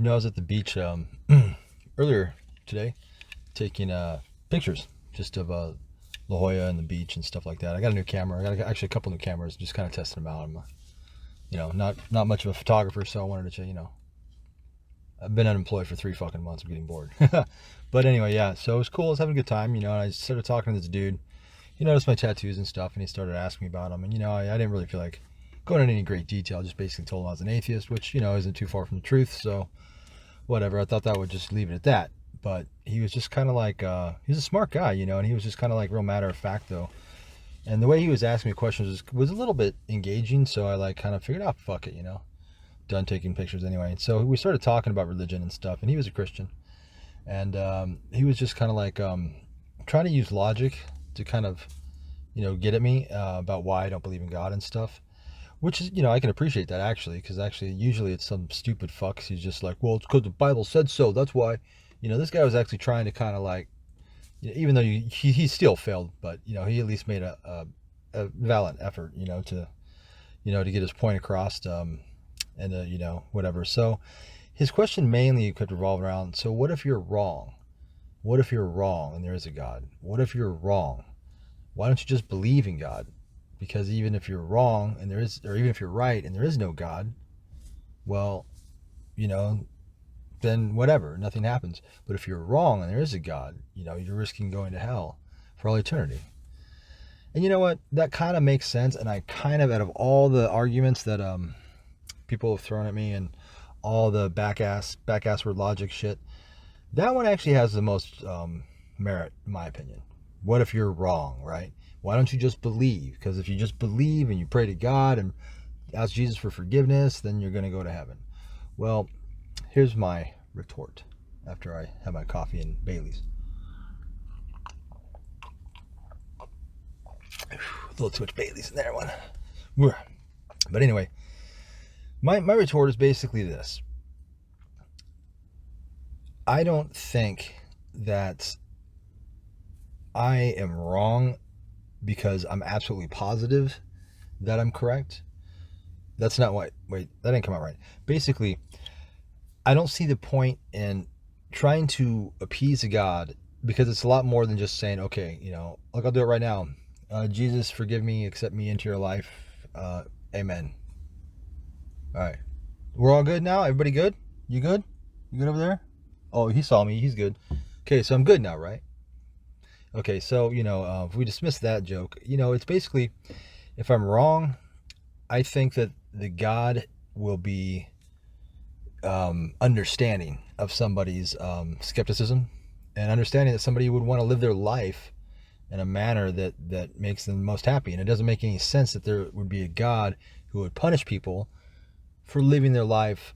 I was at the beach earlier today taking pictures just of La Jolla and the beach and stuff like that. I got a new camera. I got actually a couple new cameras, just kind of testing them out. I'm, not much of a photographer, so I wanted to, I've been unemployed for 3 fucking months. I'm getting bored. But anyway, yeah. So it was cool. I was having a good time, and I started talking to this dude. He noticed my tattoos and stuff, and he started asking me about them. And I didn't really feel like going into any great detail. I just basically told him I was an atheist, which isn't too far from the truth. So whatever. I thought that would just leave it at that. But he was just kind of like, he's a smart guy, and he was just kind of like real matter of fact though. And the way he was asking me questions was a little bit engaging. So I like kind of figured out, fuck it, done taking pictures anyway. And so we started talking about religion and stuff. And he was a Christian. And he was just kind of like trying to use logic to kind of, get at me about why I don't believe in God and stuff. Which is, I can appreciate that actually, because actually usually it's some stupid fucks. He's just like, well, it's because the Bible said so. That's why. This guy was actually trying to kind of like, even though he still failed, but he at least made a valiant effort, to get his point across, and whatever. So his question mainly could revolve around, so what if you're wrong? What if you're wrong and there is a God? What if you're wrong? Why don't you just believe in God? Because even if you're wrong and or even if you're right and there is no God, well, then whatever, nothing happens. But if you're wrong and there is a God, you're risking going to hell for all eternity. And you know what? That kind of makes sense. And I kind of, out of all the arguments that people have thrown at me and all the back-assward logic shit, that one actually has the most merit, in my opinion. What if you're wrong, right? Why don't you just believe? Because if you just believe and you pray to God and ask Jesus for forgiveness, then you're going to go to heaven. Well, here's my retort after I have my coffee and Bailey's. A little too much Bailey's in there one. But anyway, my retort is basically this. I don't think that I am wrong because I'm absolutely positive that I'm correct. That's not what, wait, that didn't come out right. Basically, I don't see the point in trying to appease a God, because it's a lot more than just saying, okay, like I'll do it right now. Jesus, forgive me, accept me into your life. Amen. All right. We're all good now? Everybody good? You good? You good over there? Oh, he saw me. He's good. Okay, so I'm good now, right? Okay, so, if we dismiss that joke, it's basically, if I'm wrong, I think that the God will be understanding of somebody's skepticism, and understanding that somebody would want to live their life in a manner that makes them most happy. And it doesn't make any sense that there would be a God who would punish people for living their life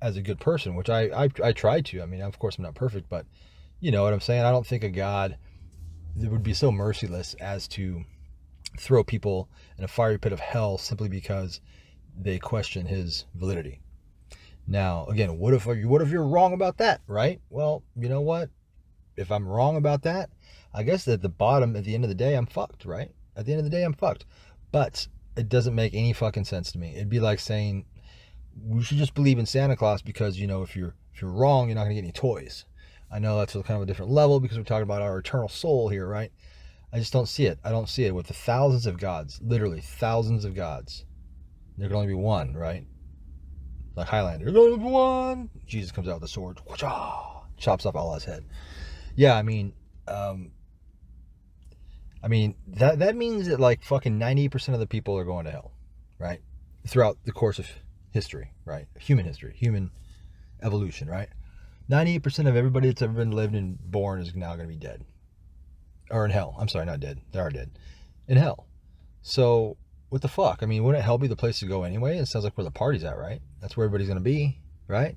as a good person, which I try to. I mean, of course, I'm not perfect, but you know what I'm saying? I don't think a God that would be so merciless as to throw people in a fiery pit of hell simply because they question his validity. Now, again, what if you're wrong about that, right? Well, you know what? If I'm wrong about that, I guess at the bottom, at the end of the day, I'm fucked, right? At the end of the day, I'm fucked. But it doesn't make any fucking sense to me. It'd be like saying we should just believe in Santa Claus because, if you're wrong, you're not gonna get any toys. I know that's kind of a different level because we're talking about our eternal soul here, right? I just don't see it. I don't see it with the thousands of gods, literally thousands of gods. There can only be one, right? Like Highlander, there's only one. Jesus comes out with a sword, chops off Allah's head. Yeah, I mean, that means that like fucking 90% of the people are going to hell, right? Throughout the course of history, right? Human history, human evolution, right? 98% of everybody that's ever been lived and born is now going to be dead. Or in hell. I'm sorry, not dead. They are dead. In hell. So, what the fuck? I mean, wouldn't hell be the place to go anyway? It sounds like where the party's at, right? That's where everybody's going to be, right?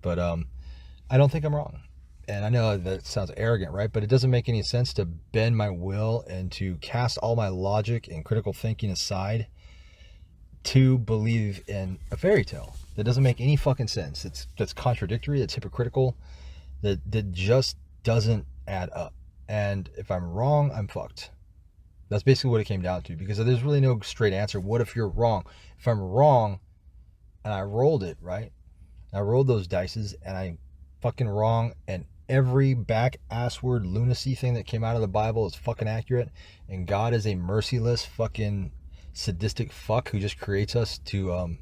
But I don't think I'm wrong. And I know that sounds arrogant, right? But it doesn't make any sense to bend my will and to cast all my logic and critical thinking aside to believe in a fairy tale. That doesn't make any fucking sense. That's contradictory, that's hypocritical, that just doesn't add up. And if I'm wrong, I'm fucked. That's basically what it came down to, because there's really no straight answer. What if you're wrong? If I'm wrong and I rolled it, right? I rolled those dices and I fucking wrong, and every back ass word lunacy thing that came out of the Bible is fucking accurate, and God is a merciless fucking sadistic fuck who just creates us to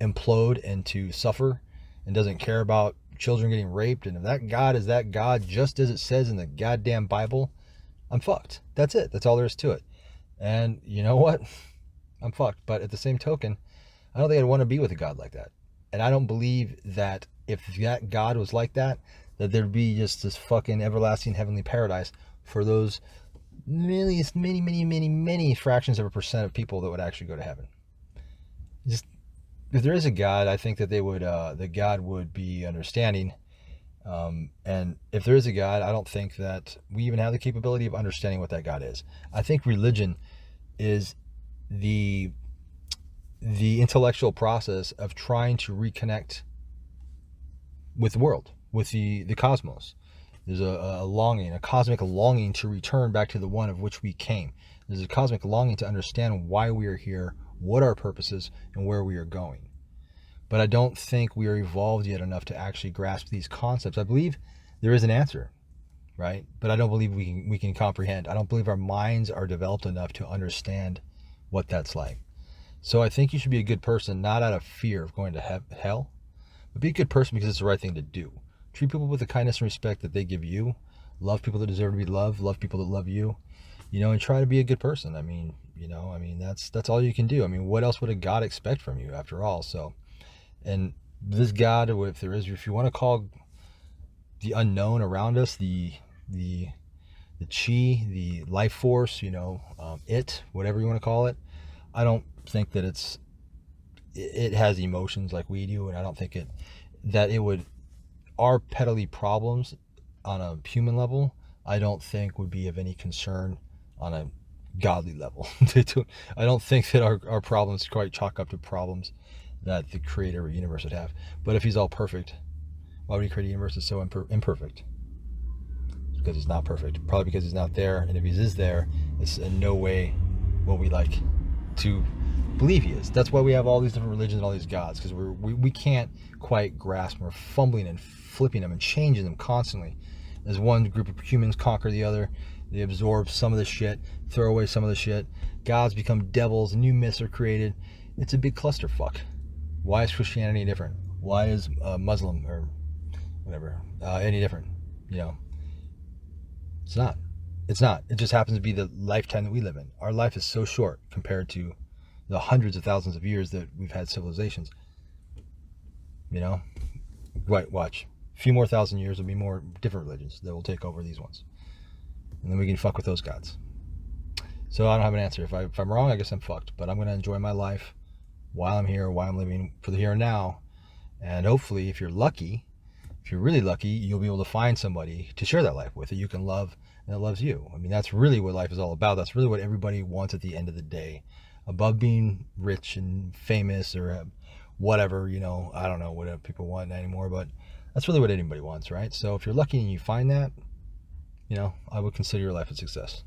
implode and to suffer and doesn't care about children getting raped. And if that God is that God just as it says in the goddamn Bible, I'm fucked. That's it. That's all there is to it. And you know what? I'm fucked. But at the same token, I don't think I'd want to be with a God like that. And I don't believe that if that God was like that, that there'd be just this fucking everlasting heavenly paradise for those many fractions of a percent of people that would actually go to heaven. Just if there is a God, I think that that God would be understanding. And if there is a God, I don't think that we even have the capability of understanding what that God is. I think religion is the intellectual process of trying to reconnect with the world, with the cosmos. There's a longing, a cosmic longing to return back to the one of which we came. There's a cosmic longing to understand why we are here, what our purpose is, and where we are going. But I don't think we are evolved yet enough to actually grasp these concepts. I believe there is an answer, right? But I don't believe we can comprehend. I don't believe our minds are developed enough to understand what that's like. So I think you should be a good person, not out of fear of going to hell, but be a good person because it's the right thing to do. Treat people with the kindness and respect that they give you. Love people that deserve to be loved. Love people that love you. And try to be a good person. I mean, that's all you can do. I mean, what else would a God expect from you after all? So, and this God, if you want to call the unknown around us, the chi, the life force, whatever you want to call it, I don't think that it has emotions like we do, and I don't think our petty problems on a human level, I don't think would be of any concern on a godly level. I don't think that our problems quite chalk up to problems that the creator of the universe would have. But if he's all perfect, why would he create a universe that's so imperfect? Because he's not perfect. Probably because he's not there, and if he is there, it's in no way what we like to believe he is. That's why we have all these different religions and all these gods, because we can't quite grasp them. We're fumbling and flipping them and changing them constantly. As one group of humans conquer the other, they absorb some of the shit, throw away some of the shit. Gods become devils, new myths are created. It's a big clusterfuck. Why is Christianity different? Why is Muslim or whatever any different? It's not. It's not. It just happens to be the lifetime that we live in. Our life is so short compared to the hundreds of thousands of years that we've had civilizations. Watch. A few more thousand years will be more different religions that will take over these ones. And then we can fuck with those gods. So I don't have an answer. If I'm wrong, I guess I'm fucked. But I'm going to enjoy my life while I'm here, while I'm living for the here and now. And hopefully, if you're really lucky, you'll be able to find somebody to share that life with that you can love and that loves you. I mean, that's really what life is all about. That's really what everybody wants at the end of the day. Above being rich and famous or whatever, I don't know what people want anymore, but that's really what anybody wants, right? So if you're lucky and you find that, I would consider your life a success.